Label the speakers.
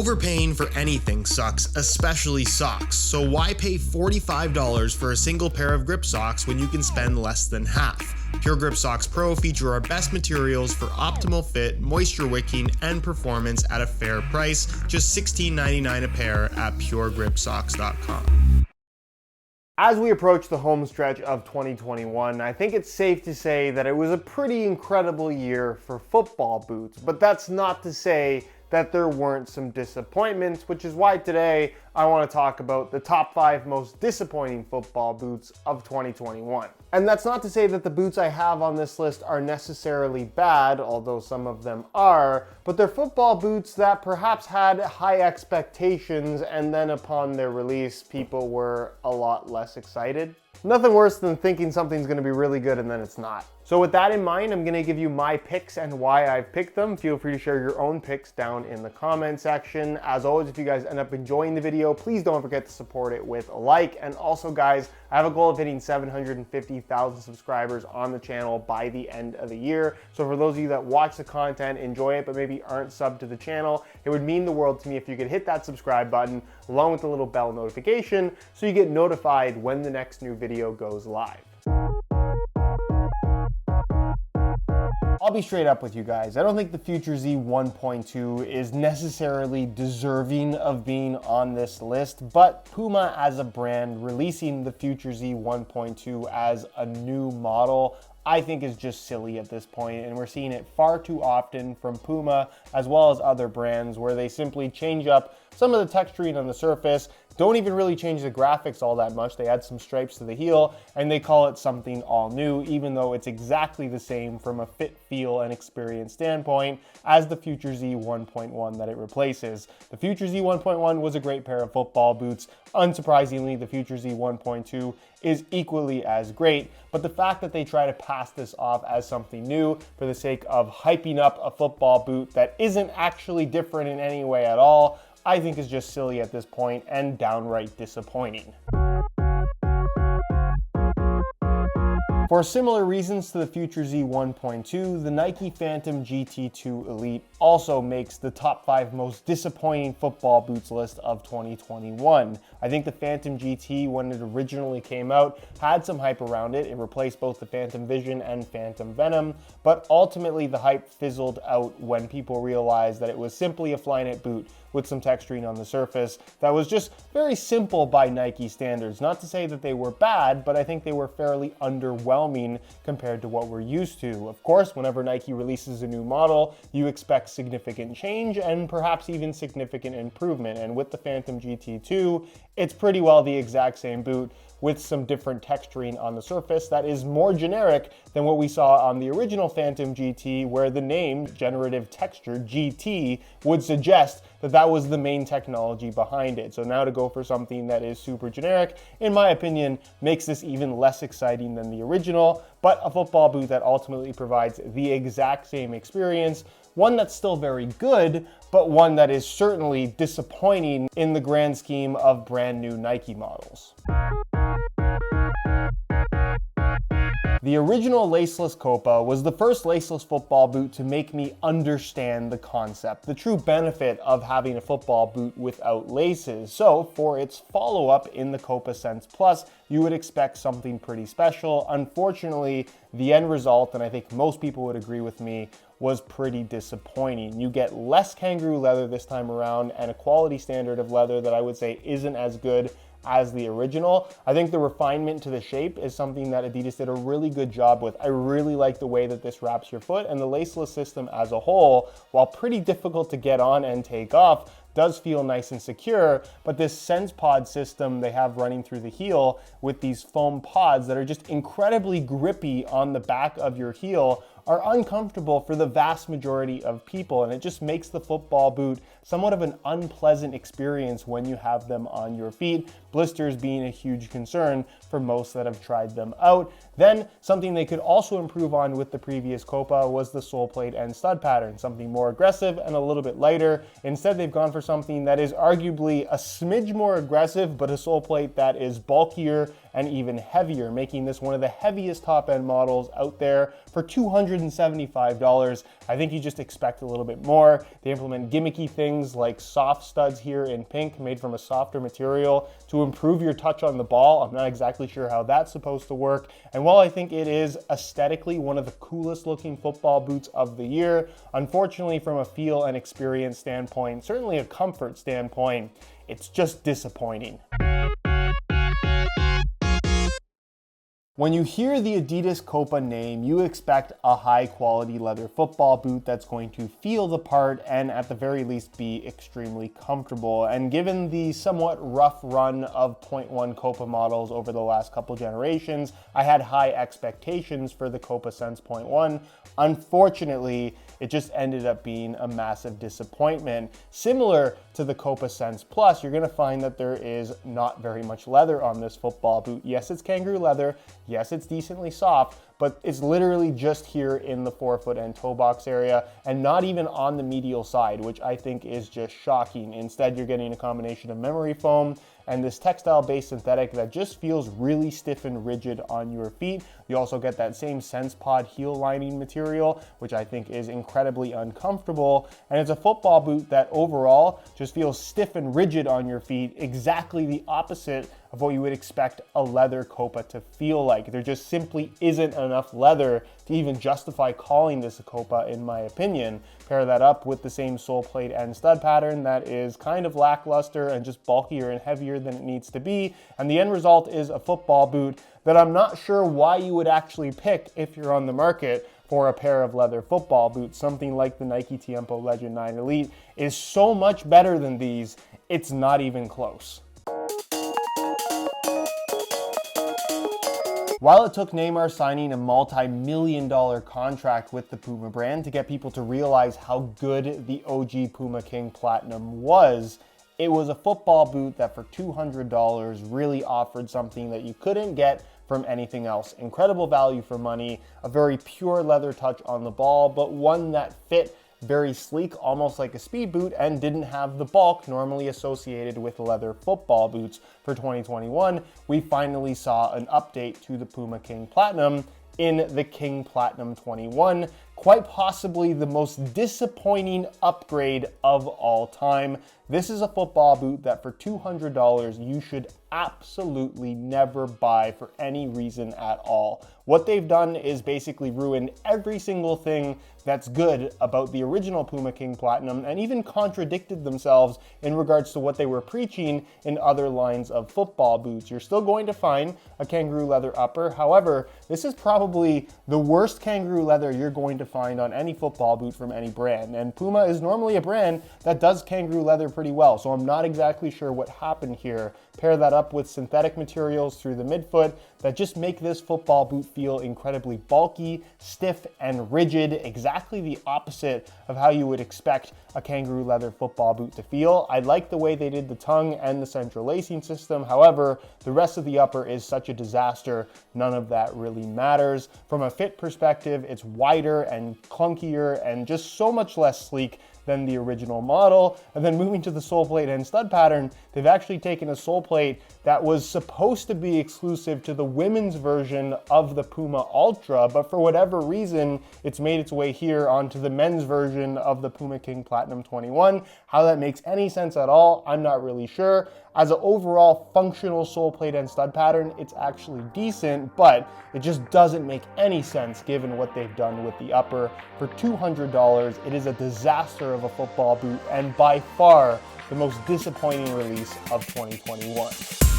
Speaker 1: Overpaying for anything sucks, especially socks, so why pay $45 for a single pair of grip socks when you can spend less than half? Pure Grip Socks Pro feature our best materials for optimal fit, moisture wicking, and performance at a fair price, just $16.99 a pair at puregripsocks.com.
Speaker 2: As we approach the home stretch of 2021, I think it's safe to say that it was a pretty incredible year for football boots, but that's not to say that there weren't some disappointments, which is why today I want to talk about the top 5 most disappointing football boots of 2021. And that's not to say that the boots I have on this list are necessarily bad, although some of them are, but they're football boots that perhaps had high expectations, and then upon their release, people were a lot less excited. Nothing worse than thinking something's going to be really good and then it's not. So with that in mind, I'm going to give you my picks and why I've picked them. Feel free to share your own picks down in the comment section. As always, if you guys end up enjoying the video, please don't forget to support it with a like. And also guys, I have a goal of hitting 750,000 subscribers on the channel by the end of the year. So for those of you that watch the content, enjoy it, but maybe aren't subbed to the channel, it would mean the world to me if you could hit that subscribe button along with the little bell notification so you get notified when the next new video goes live. I'll be straight up with you guys. I don't think the Future Z1.2 is necessarily deserving of being on this list, but Puma as a brand releasing the Future Z1.2 as a new model, I think is just silly at this point, and we're seeing it far too often from Puma as well as other brands where they simply change up some of the texturing on the surface, don't even really change the graphics all that much. They add some stripes to the heel and they call it something all new, even though it's exactly the same from a fit, feel, and experience standpoint as the Future Z1.1 that it replaces. The Future Z1.1 was a great pair of football boots. Unsurprisingly, the Future Z1.2 is equally as great, but the fact that they try to pass this off as something new for the sake of hyping up a football boot that isn't actually different in any way at all, I think is just silly at this point and downright disappointing. For similar reasons to the Future Z1.2, the Nike Phantom GT2 Elite also makes the top 5 most disappointing football boots list of 2021. I think the Phantom GT, when it originally came out, had some hype around it. It replaced both the Phantom Vision and Phantom Venom, but ultimately the hype fizzled out when people realized that it was simply a Flyknit boot with some texturing on the surface that was just very simple by Nike standards. Not to say that they were bad, but I think they were fairly underwhelming compared to what we're used to. Of course, whenever Nike releases a new model, you expect significant change and perhaps even significant improvement. And with the Phantom GT2, it's pretty well the exact same boot with some different texturing on the surface that is more generic than what we saw on the original Phantom GT, where the name Generative Texture GT would suggest that that was the main technology behind it. So now to go for something that is super generic, in my opinion, makes this even less exciting than the original, but a football boot that ultimately provides the exact same experience, one that's still very good, but one that is certainly disappointing in the grand scheme of brand new Nike models. The original laceless Copa was the first laceless football boot to make me understand the concept, the true benefit of having a football boot without laces. So for its follow-up in the Copa Sense Plus, you would expect something pretty special. Unfortunately, the end result, and I think most people would agree with me, was pretty disappointing. You get less kangaroo leather this time around and a quality standard of leather that I would say isn't as good as the original. I think the refinement to the shape is something that Adidas did a really good job with. I really like the way that this wraps your foot, and the laceless system as a whole, while pretty difficult to get on and take off, does feel nice and secure, but this Sense Pod system they have running through the heel with these foam pods that are just incredibly grippy on the back of your heel are uncomfortable for the vast majority of people, and it just makes the football boot somewhat of an unpleasant experience when you have them on your feet, blisters being a huge concern for most that have tried them out. Then, something they could also improve on with the previous Copa was the sole plate and stud pattern, something more aggressive and a little bit lighter. Instead, they've gone for something that is arguably a smidge more aggressive, but a sole plate that is bulkier and even heavier, making this one of the heaviest top-end models out there for $275. I think you just expect a little bit more. They implement gimmicky things like soft studs here in pink, made from a softer material to improve your touch on the ball. I'm not exactly sure how that's supposed to work. And while I think it is aesthetically one of the coolest looking football boots of the year, unfortunately from a feel and experience standpoint, certainly a comfort standpoint, it's just disappointing. When you hear the Adidas Copa name, you expect a high quality leather football boot that's going to feel the part and at the very least be extremely comfortable. And given the somewhat rough run of 0.1 Copa models over the last couple generations, I had high expectations for the Copa Sense 0.1. Unfortunately, it just ended up being a massive disappointment. Similar to the Copa Sense Plus, you're gonna find that there is not very much leather on this football boot. Yes, it's kangaroo leather. Yes, it's decently soft, but it's literally just here in the forefoot and toe box area and not even on the medial side, which I think is just shocking. Instead, you're getting a combination of memory foam and this textile-based synthetic that just feels really stiff and rigid on your feet. You also get that same Sense Pod heel lining material, which I think is incredibly uncomfortable. And it's a football boot that overall just feels stiff and rigid on your feet, exactly the opposite of what you would expect a leather Copa to feel like. There just simply isn't enough leather to even justify calling this a Copa, in my opinion. Pair that up with the same sole plate and stud pattern that is kind of lackluster and just bulkier and heavier than it needs to be, and the end result is a football boot that I'm not sure why you would actually pick if you're on the market for a pair of leather football boots. Something like the Nike Tiempo Legend 9 Elite is so much better than these, it's not even close. While it took Neymar signing a multi-million-dollar contract with the Puma brand to get people to realize how good the OG Puma King Platinum was, it was a football boot that for $200 really offered something that you couldn't get from anything else. Incredible value for money, a very pure leather touch on the ball, but one that fit very sleek, almost like a speed boot, and didn't have the bulk normally associated with leather football boots. For 2021, we finally saw an update to the Puma King Platinum in the King Platinum 21, quite possibly the most disappointing upgrade of all time. This is a football boot that for $200 you should absolutely never buy for any reason at all. What they've done is basically ruined every single thing that's good about the original Puma King Platinum and even contradicted themselves in regards to what they were preaching in other lines of football boots. You're still going to find a kangaroo leather upper. However, this is probably the worst kangaroo leather you're going to find on any football boot from any brand. And Puma is normally a brand that does kangaroo leather pretty well, so I'm not exactly sure what happened here. Pair that up with synthetic materials through the midfoot that just make this football boot feel incredibly bulky, stiff, and rigid, exactly the opposite of how you would expect a kangaroo leather football boot to feel. I like the way they did the tongue and the central lacing system. However, the rest of the upper is such a disaster, none of that really matters. From a fit perspective, it's wider and clunkier and just so much less sleek than the original model. And then moving to the sole plate and stud pattern, they've actually taken a sole plate that was supposed to be exclusive to the women's version of the Puma Ultra, but for whatever reason, it's made its way here onto the men's version of the Puma King Platinum 21. How that makes any sense at all, I'm not really sure. As an overall functional sole plate and stud pattern, it's actually decent, but it just doesn't make any sense given what they've done with the upper. For $200, it is a disaster of a football boot and by far the most disappointing release of 2021.